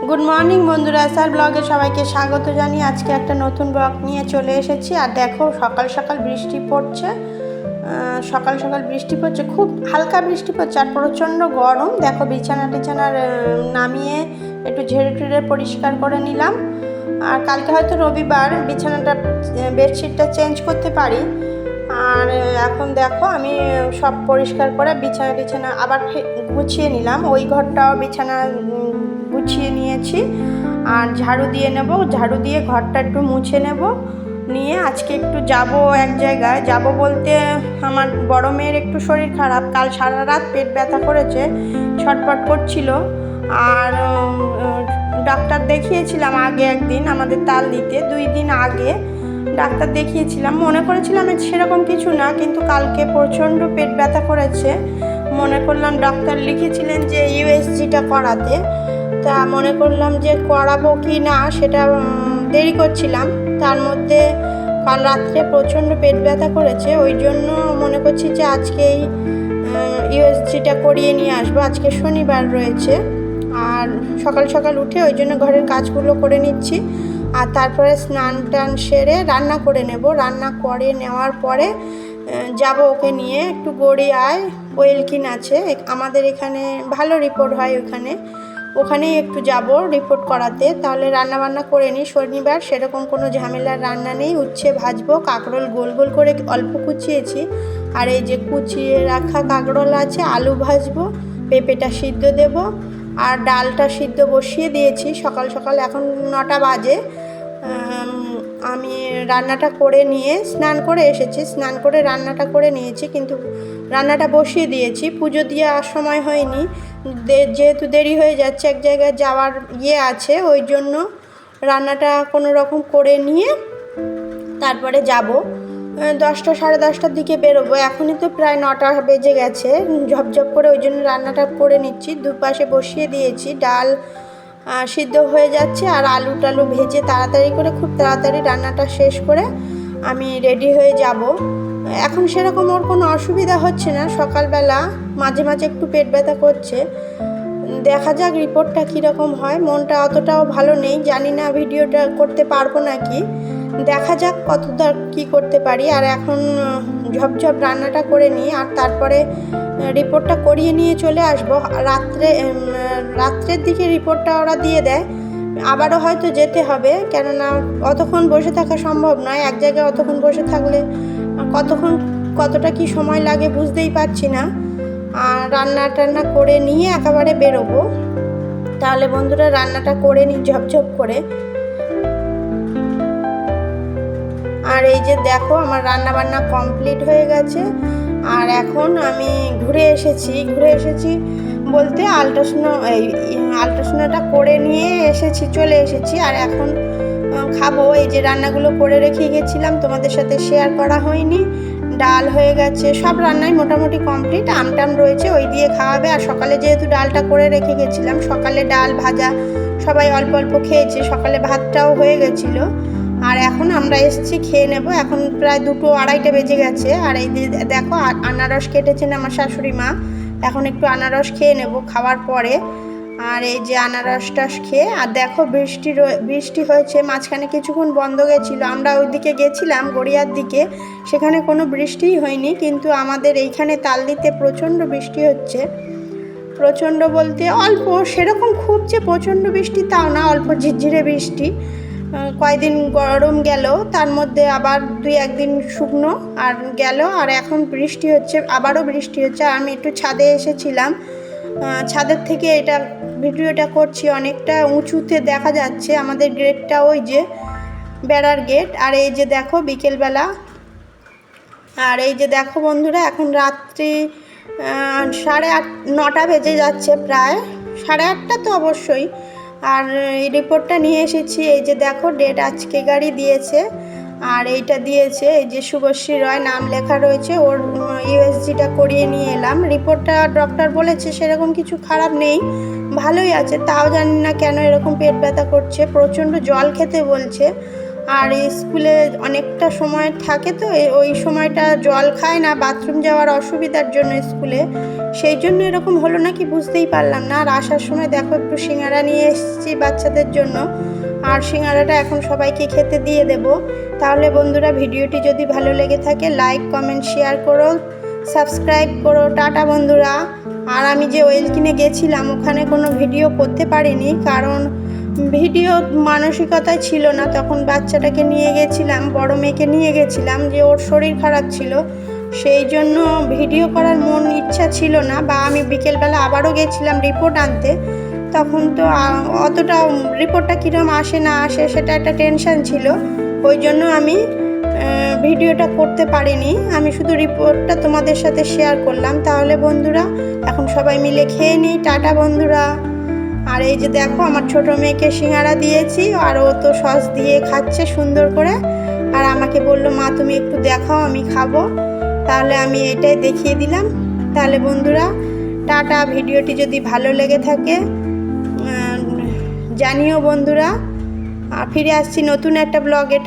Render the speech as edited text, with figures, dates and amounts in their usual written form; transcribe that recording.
Good morning বন্ধুরা, sir ব্লগে সবাইকে স্বাগত জানিয়ে আজকে একটা নতুন ব্লগ নিয়ে চলে এসেছি। আর দেখো সকাল সকাল বৃষ্টি পড়ছে, খুব হালকা বৃষ্টি পড়ছে আর প্রচণ্ড গরম। দেখো বিছানা নামিয়ে একটু ঝেড়ে টুড়ে পরিষ্কার করে নিলাম। আর কালকে হয়তো রবিবার, বিছানাটা বেডশিটটা চেঞ্জ করতে পারি। আর এখন দেখো আমি সব পরিষ্কার করে বিছানা আবার গুছিয়ে নিলাম। ওই ঘরটাও বিছানা গুছিয়ে নিয়েছি আর ঝাড়ু দিয়ে ঘরটা একটু মুছে নেব। নিয়ে আজকে একটু যাব এক জায়গায়। যাব বলতে আমার বড় মেয়ের একটু শরীর খারাপ, কাল সারা রাত পেট ব্যথা করেছে, ছটফট করছিল। আর ডাক্তার দেখিয়েছিলাম আগে একদিন, আমাদের তাল দিতে 2 দিন আগে ডাক্তার দেখিয়েছিলাম। মনে করেছিলাম সেরকম কিছু না, কিন্তু কালকে প্রচণ্ড পেট ব্যথা করেছে। মনে করলাম ডাক্তার লিখেছিলেন যে ইউএসজিটা করাতে, তা মনে করলাম যে করাবো কি না সেটা দেরি করছিলাম। তার মধ্যে কাল রাত্রে প্রচণ্ড পেট ব্যথা করেছে, ওই জন্য মনে করছি যে আজকেই ইউএসজিটা করিয়ে নিয়ে আসবো। আজকে শনিবার রয়েছে আর সকাল সকাল উঠে ওই জন্য ঘরের কাজগুলো করে নিচ্ছি। আর তারপরে স্নান টান সেরে রান্না করে নেব। রান্না করে নেওয়ার পরে যাব ওকে নিয়ে একটু গড়িয়ায় ওয়েলকিন আছে আমাদের এখানে, ভালো রিপোর্ট হয় ওখানেই একটু যাব রিপোর্ট করাতে। তাহলে রান্না বান্না করে নিই, শনিবার সেরকম কোনো ঝামেলার রান্না নেই। উচ্ছে ভাজবো, কাঁকরোল গোল গোল করে অল্প কুচিয়েছি, আর এই যে কুচিয়ে রাখা কাঁকরোল আছে, আলু ভাজবো, পেঁপেটা সিদ্ধ দেব, আর ডালটা সিদ্ধ বসিয়ে দিয়েছি। সকাল সকাল এখন 9টা বাজে। আমি রান্নাটা করে নিয়ে স্নান করে এসেছি, স্নান করে রান্নাটা করে নিয়েছি, কিন্তু রান্নাটা বসিয়ে দিয়েছি। পুজো দেওয়ার সময় হয়নি, যেহেতু দেরি হয়ে যাচ্ছে, এক জায়গায় যাওয়ার আছে, ওই জন্য রান্নাটা কোনো রকম করে নিয়ে তারপরে যাব। 10টা সাড়ে 10টার দিকে বেরোবো। এখনই তো প্রায় 9টা বেজে গেছে, ঝপঝপ করে ওই জন্য রান্নাটা করে নিচ্ছি। দুপাশে বসিয়ে দিয়েছি, ডাল সিদ্ধ হয়ে যাচ্ছে আর আলু টালু ভেজে তাড়াতাড়ি করে, খুব তাড়াতাড়ি রান্নাটা শেষ করে আমি রেডি হয়ে যাব। এখন সেরকম ওর কোনো অসুবিধা হচ্ছে না। সকালবেলা মাঝে মাঝে একটু পেট ব্যথা করছে, দেখা যাক রিপোর্টটা কীরকম হয়। মনটা অতটাও ভালো নেই, জানি না ভিডিওটা করতে পারবো নাকি, দেখা যাক কতটা কী করতে পারি। আর এখন ঝপঝপ রান্নাটা করে নিই আর তারপরে রিপোর্টটা করিয়ে নিয়ে চলে আসবো। রাত্রের দিকে রিপোর্টটা ওরা দিয়ে দেয়, আবারও হয়তো যেতে হবে, কেননা অতক্ষণ বসে থাকা সম্ভব নয়। এক জায়গায় অতক্ষণ বসে থাকলে কতটা কি সময় লাগে বুঝতেই পারছি না। আর রান্না করে নিয়ে একেবারে বেরোবো। তাহলে বন্ধুরা রান্নাটা করে নিই ঝপঝপ করে। আর এই যে দেখো আমার রান্না বান্না কমপ্লিট হয়ে গেছে। আর এখন আমি ঘুরে এসেছি বলতে আল্ট্রাসাউন্ডটা করে নিয়ে চলে এসেছি। আর এখন খাবো। এই যে রান্নাগুলো করে রেখে গেছিলাম, তোমাদের সাথে শেয়ার করা হয়নি। ডাল হয়ে গেছে, সব রান্নাই মোটামুটি কমপ্লিট। আমটাম রয়েছে, ওই দিয়ে খাওয়াবে। আর সকালে যেহেতু ডালটা করে রেখে গেছিলাম, সকালে ডাল ভাজা সবাই অল্প অল্প খেয়েছে, সকালে ভাতটাও হয়ে গেছিলো। আর এখন আমরা এসেছি খেয়ে নেব। এখন প্রায় 2টো আড়াইটে বেজে গেছে। আর এই দেখো আনারস কেটেছেন আমার শাশুড়ি মা, এখন একটু আনারস খেয়ে নেব খাওয়ার পরে। আর এই যে আনারসটা খেয়ে, আর দেখো বৃষ্টি হয়েছে, মাঝখানে কিছুক্ষণ বন্ধ গেছিলো। আমরা ওইদিকে গেছিলাম গড়িয়ার দিকে, সেখানে কোনো বৃষ্টিই হয়নি, কিন্তু আমাদের এইখানে তালদিতে প্রচণ্ড বৃষ্টি হচ্ছে। প্রচণ্ড বলতে অল্প, সেরকম খুব যে প্রচণ্ড বৃষ্টি তাও না, অল্প ঝিরঝিরে বৃষ্টি। কয়েকদিন গরম গেল, তার মধ্যে আবার 2-1 দিন শুকনো আর গেল। আর এখন বৃষ্টি হচ্ছে, আবারও বৃষ্টি হচ্ছে। আমি একটু ছাদে এসেছিলাম, ছাদের থেকে এটা ভিডিওটা করছি, অনেকটা উঁচুতে দেখা যাচ্ছে আমাদের গেটটা, ওই যে বেড়ার গেট। আর এই যে দেখো বিকেলবেলা, আর এই যে দেখো বন্ধুরা এখন রাত্রি 9:30 বেজে যাচ্ছে, প্রায় 8:30 তো অবশ্যই। আর এই রিপোর্টটা নিয়ে এসেছি। এই যে দেখো ডেট আজকে গাড়ি দিয়েছে, আর এইটা দিয়েছে, এই যে শুভশ্রী রয় নাম লেখা রয়েছে। ওর ইউএসজিটা করিয়ে নিয়ে এলাম। রিপোর্টটা ডক্টর বলেছে সেরকম কিছু খারাপ নেই, ভালোই আছে। তাও জানি না কেন এরকম পেট ব্যথা করছে, প্রচণ্ড জল খেতে বলছে। আর স্কুলে অনেকটা সময় থাকে তো ওই সময়টা জল খায় না, বাথরুম যাওয়ার অসুবিধার জন্য স্কুলে, সেই জন্য এরকম হলো নাকি বুঝতেই পারলাম না। আর আসার সময় দেখো একটু সিঙ্গারা নিয়ে এসেছি বাচ্চাদের জন্য, আর সিঙ্গারাটা এখন সবাইকে খেতে দিয়ে দেব। তাহলে বন্ধুরা ভিডিওটি যদি ভালো লেগে থাকে লাইক কমেন্ট শেয়ার করো, সাবস্ক্রাইব করো। টাটা বন্ধুরা। আর আমি যে অয়েল কিনে গেছিলাম ওখানে কোনো ভিডিও করতে পারিনি, কারণ ভিডিও মানসিকতায় ছিল না। তখন বাচ্চাটাকে নিয়ে গেছিলাম, বড় মেয়েকে নিয়ে গেছিলাম, যে ওর শরীর খারাপ ছিল, সেই জন্য ভিডিও করার মন ইচ্ছা ছিল না। বা আমি বিকেলবেলা আবারও গেছিলাম রিপোর্ট আনতে, তখন তো অতটা রিপোর্টটা কীরকম আসে না আসে সেটা একটা টেনশান ছিল, ওই জন্য আমি ভিডিওটা করতে পারিনি। আমি শুধু রিপোর্টটা তোমাদের সাথে শেয়ার করলাম। তাহলে বন্ধুরা এখন সবাই মিলে খেয়ে নিই। টাটা বন্ধুরা। আর এই যে দেখো আমার ছোট মেয়েকে সিঙ্গারা দিয়েছি, আর ও তো সস দিয়ে খাচ্ছে সুন্দর করে, আর আমাকে বললো মা তুমি একটু দেখাও আমি খাবো, তাহলে আমি এটাই দেখিয়ে দিলাম। তাহলে বন্ধুরা টাটা। ভিডিওটি যদি ভালো লেগে থাকে জানিও বন্ধুরা। ফিরে আসছি নতুন একটা ব্লগে।